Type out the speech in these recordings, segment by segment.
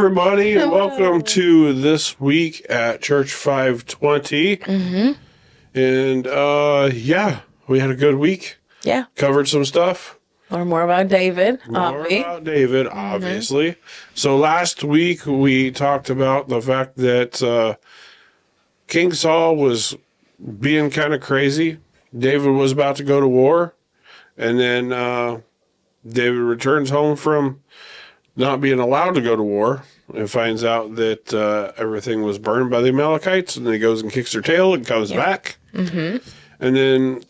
everybody, and welcome to this week at Church 520. And we had a good week. Yeah. Covered some stuff. Or more about David. Obviously. So last week we talked about the fact that King Saul was being kind of crazy. David was about to go to war. And then David returns home from not being allowed to go to war and finds out that everything was burned by the Amalekites. And then he goes and kicks their tail and comes back. And then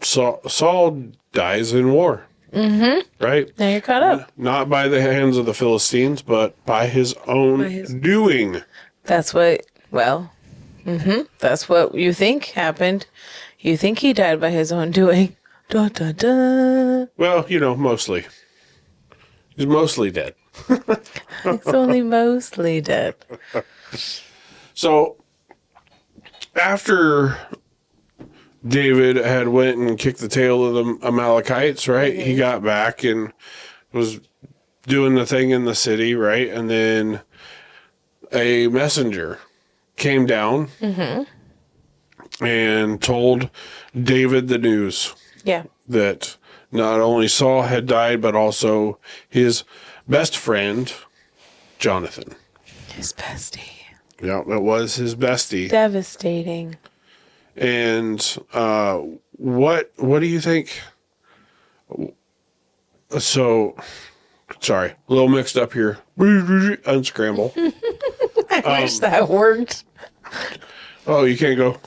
Saul dies in war. Right? Now you're caught up. Not by the hands of the Philistines, but by his own doing. That's what, that's what you think happened. You think he died by his own doing. Da, da, da. Well, mostly. He's mostly dead. It's only mostly dead. So, after David had went and kicked the tail of the Amalekites, right? He got back and was doing the thing in the city, right? And then a messenger came down and told David the news. Yeah. That not only Saul had died, but also his best friend, Jonathan. His bestie. Yeah, it was his bestie. Devastating. And what do you think? So, sorry, a little mixed up here. Unscramble. I wish that worked. Oh, you can't go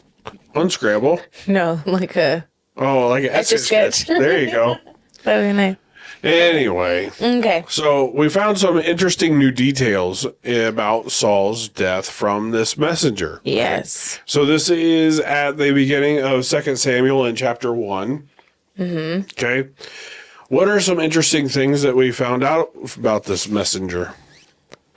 unscramble. No, like a... Oh, like an Etch-a-Sketch. There you go. That'd be nice. Anyway. Okay. So we found some interesting new details about Saul's death from this messenger. Yes. So this is at the beginning of 2 Samuel in chapter 1. Okay. What are some interesting things that we found out about this messenger?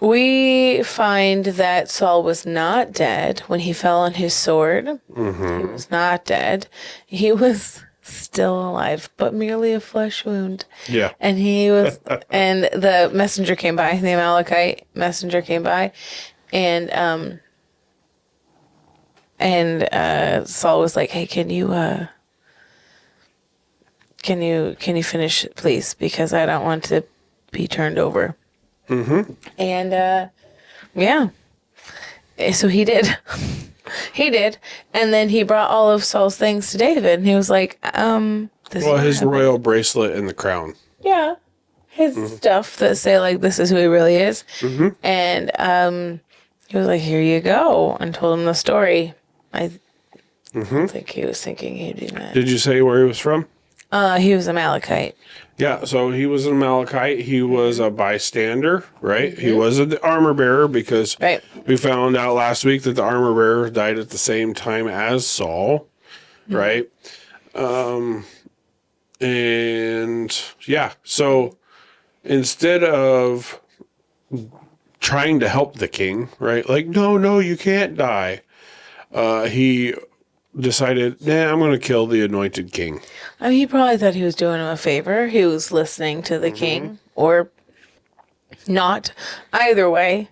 We find that Saul was not dead when he fell on his sword. He was not dead. He was still alive, but merely a flesh wound. Yeah. And he was, and the messenger came by, the Amalekite messenger came by, and Saul was like, "Hey, can you finish, please? Because I don't want to be turned over." And, so he did. He did. And then he brought all of Saul's things to David. And he was like, his royal bracelet and the crown. Yeah. His stuff that say, like, this is who he really is. And he was like, here you go. And told him the story. I think he was thinking he'd be mad. Did you say where he was from? He was Amalekite. Yeah, so he was an Amalekite. He was a bystander, right? He was the armor bearer because we found out last week that the armor bearer died at the same time as Saul, right? So instead of trying to help the king, right? Like, no, you can't die. He decided, I'm going to kill the anointed king. I mean, he probably thought he was doing him a favor. He was listening to the king, or not. Either way,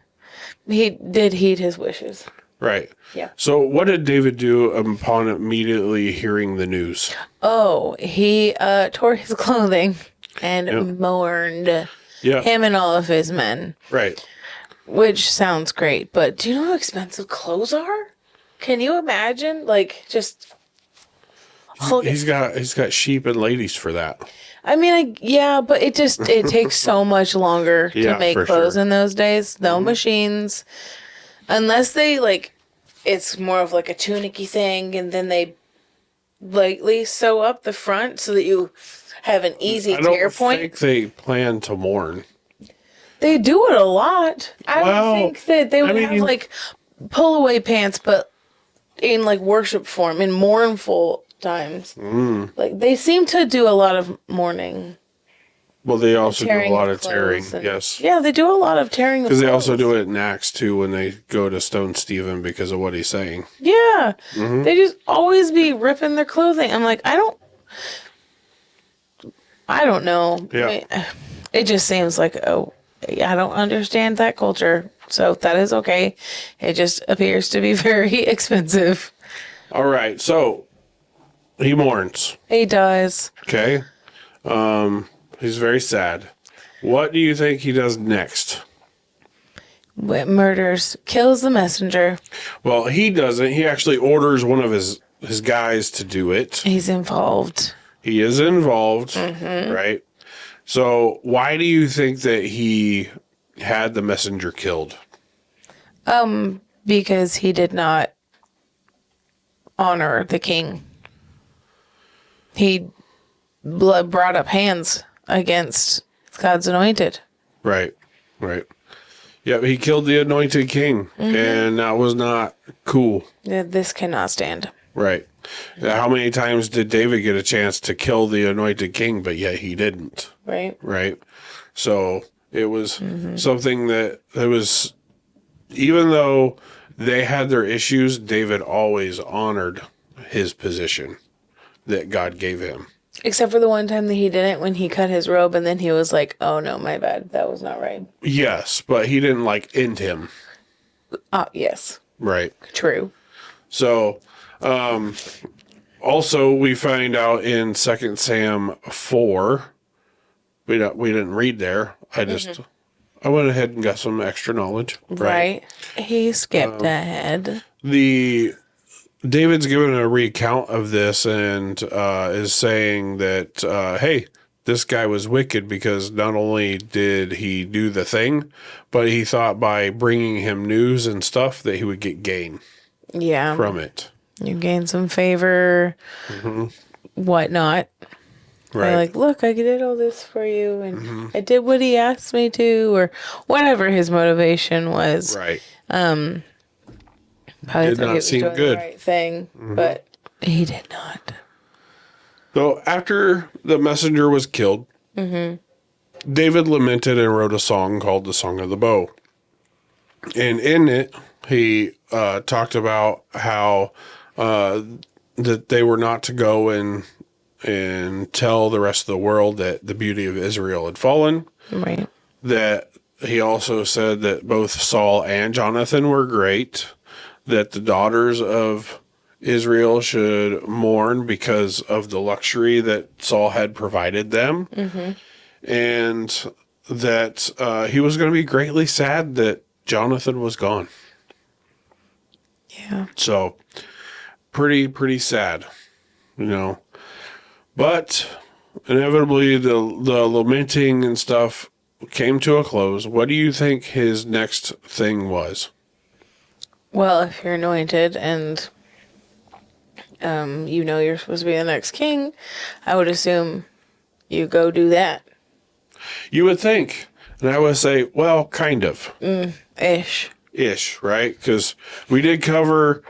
he did heed his wishes. Right. Yeah. So what did David do upon immediately hearing the news? Oh, he tore his clothing and mourned him and all of his men. Right. Which sounds great, but do you know how expensive clothes are? Can you imagine? Like, just... He's got sheep and ladies for that. I mean, but it takes so much longer to make clothes in those days. No machines. Unless they, it's more of like a tunic-y thing, and then they lightly sew up the front so that you have an easy tear point. I don't think they plan to mourn. They do it a lot. I don't think that they would have, pull-away pants, but in, worship form, in mournful times. They seem to do a lot of mourning. Well, they also do a lot of tearing, yes. Yeah, they do a lot of tearing. Because they also do it in Acts, too, when they go to stone Stephen because of what he's saying. Yeah. They just always be ripping their clothing. I'm like, I don't I don't know. Yeah. It just seems like I don't understand that culture. So that is okay. It just appears to be very expensive. All right. So he mourns. He does. Okay. He's very sad. What do you think he does next? Murders, kills the messenger. Well, he doesn't. He actually orders one of his guys to do it. He's involved. He is involved, right? So why do you think that he had the messenger killed? Because he did not honor the king. He brought up hands against God's anointed. Right, right. Yep, he killed the anointed king, and that was not cool. This cannot stand. Right. How many times did David get a chance to kill the anointed king, but yet he didn't? Right. Right. So it was something that it was, even though they had their issues, David always honored his position that God gave him. Except for the one time that he didn't, when he cut his robe, and then he was like, oh no, my bad. That was not right. Yes, but he didn't end him. Yes. Right. True. So, also we find out in 2 Sam 4, we didn't read there. I went ahead and got some extra knowledge. Right. He skipped ahead. David's given a recount of this and is saying that, hey, this guy was wicked because not only did he do the thing, but he thought by bringing him news and stuff that he would get gain from it. You gain some favor, whatnot. Right. Like, look, I did all this for you, and I did what he asked me to, or whatever his motivation was. Right. Probably did not seem good. The right thing, but he did not. So after the messenger was killed, David lamented and wrote a song called the Song of the Bow. And in it, he talked about how that they were not to go and tell the rest of the world that the beauty of Israel had fallen. Right. That he also said that both Saul and Jonathan were great, that the daughters of Israel should mourn because of the luxury that Saul had provided them, and that he was going to be greatly sad that Jonathan was gone. Yeah. So, pretty sad, But inevitably, the lamenting and stuff came to a close. What do you think his next thing was? Well, if you're anointed and you're supposed to be the next king, I would assume you go do that. You would think. And I would say, well, kind of. Ish, right? Because we did cover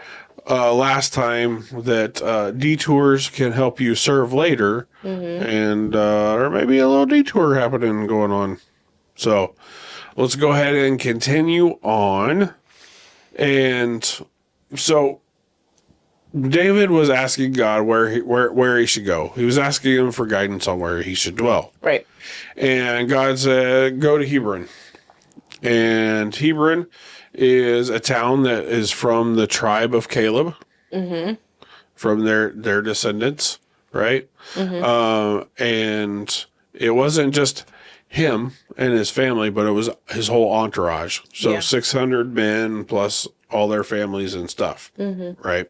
last time that detours can help you serve later. And there may be a little detour going on. So let's go ahead and continue on. And so David was asking God where he should go. He was asking him for guidance on where he should dwell. Right. And God said, go to Hebron. And Hebron is a town that is from the tribe of Caleb, from their descendants, right? And it wasn't just him and his family, but it was his whole entourage. So 600 men plus all their families and stuff, right?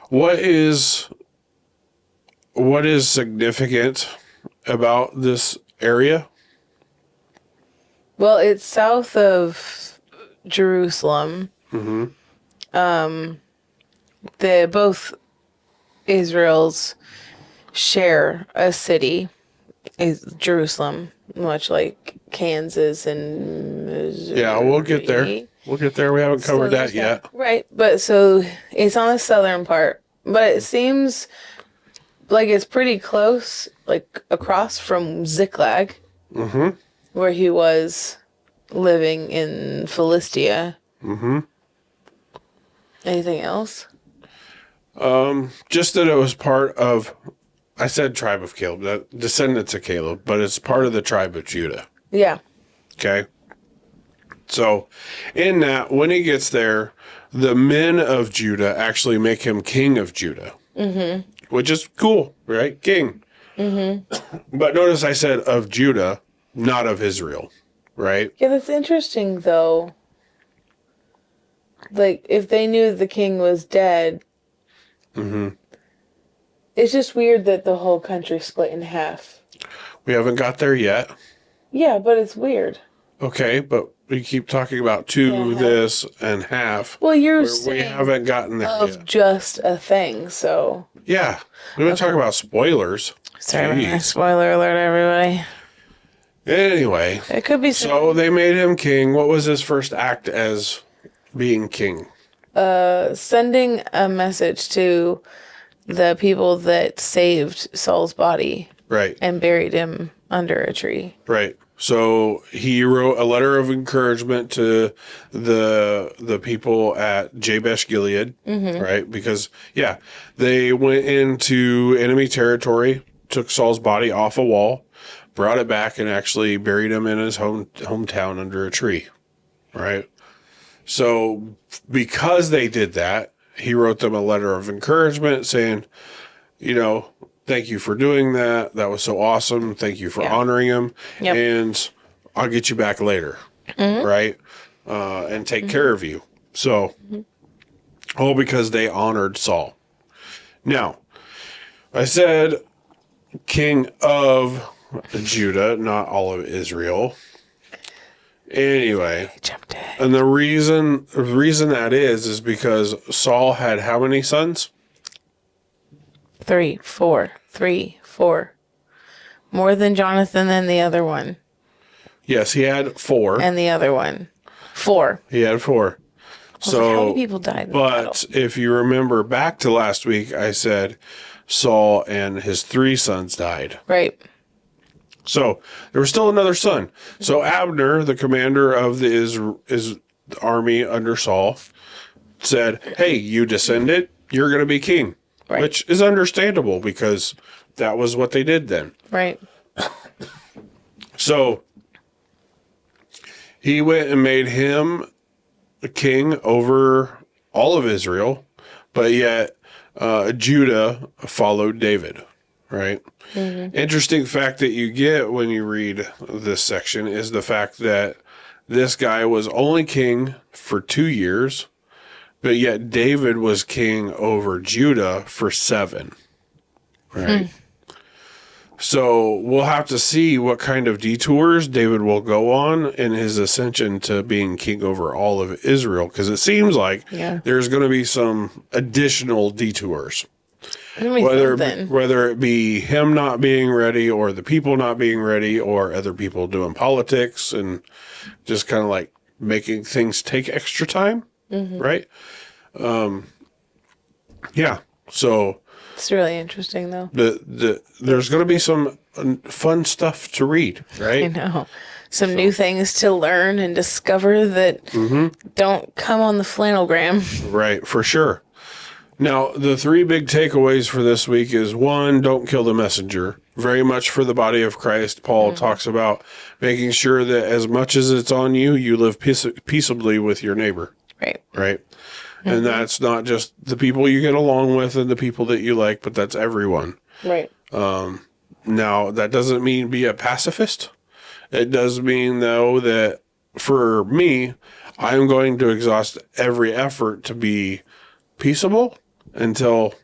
What is significant about this area? Well, it's south of Jerusalem. Both Israels share a city, is Jerusalem, much like Kansas and Missouri. Yeah, we'll get there. We haven't covered that yet. Right, but so it's on the southern part, but it seems like it's pretty close, like across from Ziklag, where he was living in Philistia. Anything else? Just that it was part of, I said tribe of Caleb, the descendants of Caleb, but it's part of the tribe of Judah. Yeah. Okay. So in that, when he gets there, the men of Judah actually make him king of Judah, which is cool, right? King. But notice I said of Judah, not of Israel, right? Yeah, that's interesting, though. Like, if they knew the king was dead, it's just weird that the whole country split in half. We haven't got there yet. Yeah, but it's weird. Okay, but we keep talking about two, this, and half. Well, you're saying we haven't gotten there of yet. just a thing, so... Yeah, we've been talking about spoilers. Sorry, spoiler alert, everybody. Anyway, It could be so they made him king. What was his first act as being king? sending a message to the people that saved Saul's body. Right. And buried him under a tree. Right. So he wrote a letter of encouragement to the people at Jabesh Gilead, right? Because they went into enemy territory, took Saul's body off a wall, brought it back, and actually buried him in his hometown under a tree, right? So because they did that, he wrote them a letter of encouragement saying, thank you for doing that. That was so awesome. Thank you for honoring him. Yep. And I'll get you back later. Right? And take care of you. So, all because they honored Saul. Now, I said king of Judah, not all of Israel. Anyway, and the reason that is because Saul had how many sons? 3, 4. More than Jonathan and the other one. Yes, he had 4. And the other one. 4. He had 4. So how many people died? But if you remember back to last week, I said Saul and his 3 sons died. Right. So there was still another son. So Abner, the commander of the army under Saul, said, "Hey, you descended, you're going to be king." Right. Which is understandable because that was what they did then. Right. So he went and made him a king over all of Israel, but yet Judah followed David, right? Interesting fact that you get when you read this section is the fact that this guy was only king for 2 years, but yet David was king over Judah for 7. Right? So we'll have to see what kind of detours David will go on in his ascension to being king over all of Israel, because it seems like there's going to be some additional detours. Whether it be him not being ready or the people not being ready or other people doing politics and just kind of like making things take extra time. Right? So it's really interesting though. There's going to be some fun stuff to read, right? I know. Some new things to learn and discover that don't come on the flannelgram. Right, for sure. Now, the 3 big takeaways for this week is 1, don't kill the messenger. Very much for the body of Christ. Paul talks about making sure that as much as it's on you, you live peaceably with your neighbor. Right. Right. And that's not just the people you get along with and the people that you like, but that's everyone. Right. Now, that doesn't mean be a pacifist. It does mean, though, that for me, I'm going to exhaust every effort to be peaceable until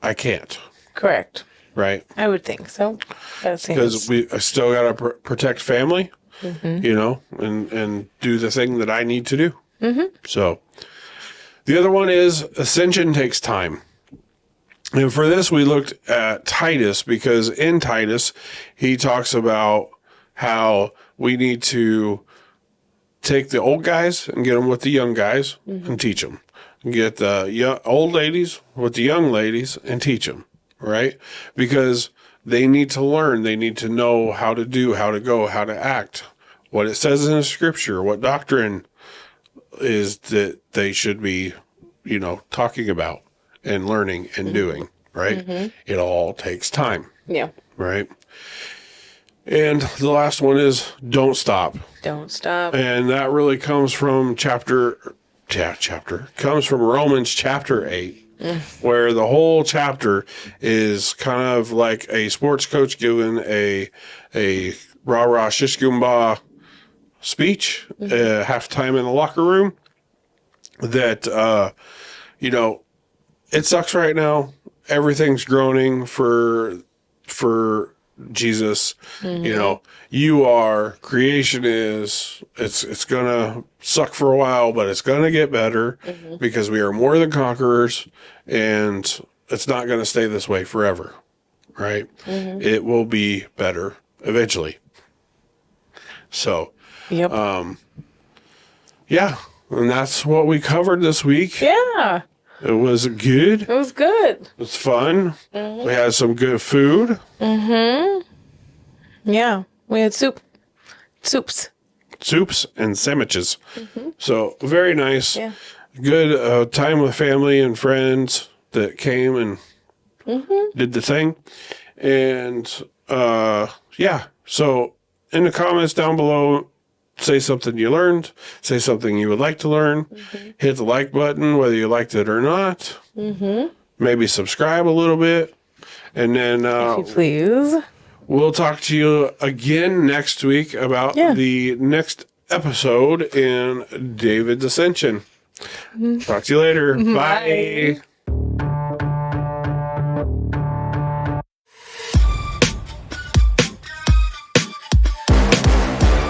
I can't. Correct. Right. I would think so. Because I still got to protect family, and do the thing that I need to do. So the other one is ascension takes time. And for this, we looked at Titus, because in Titus, he talks about how we need to take the old guys and get them with the young guys and teach them. Get the old ladies with the young ladies and teach them, right? Because they need to learn. They need to know how to do, how to go, how to act, what it says in the scripture, what doctrine is that they should be, talking about and learning and doing, right? It all takes time. Yeah. Right. And the last one is don't stop. Don't stop. And that really comes from comes from Romans chapter 8. Where the whole chapter is kind of like a sports coach giving a rah-rah shish goomba speech, halftime in the locker room, that, it sucks right now. Everything's groaning for Jesus. Creation it's gonna suck for a while, but it's gonna get better because we are more than conquerors, and it's not gonna stay this way forever, right? It will be better eventually. So, yep. Yeah, and that's what we covered this week. Yeah. It was good. It was good. It was fun. We had some good food. Yeah. We had soups And sandwiches. So very nice. Yeah. Good time with family and friends that came and did the thing. And so in the comments down below, say something you learned, say something you would like to learn, hit the like button whether you liked it or not. Maybe subscribe a little bit, and then if you please, we'll talk to you again next week about the next episode in David's Ascension. Talk to you later. Bye.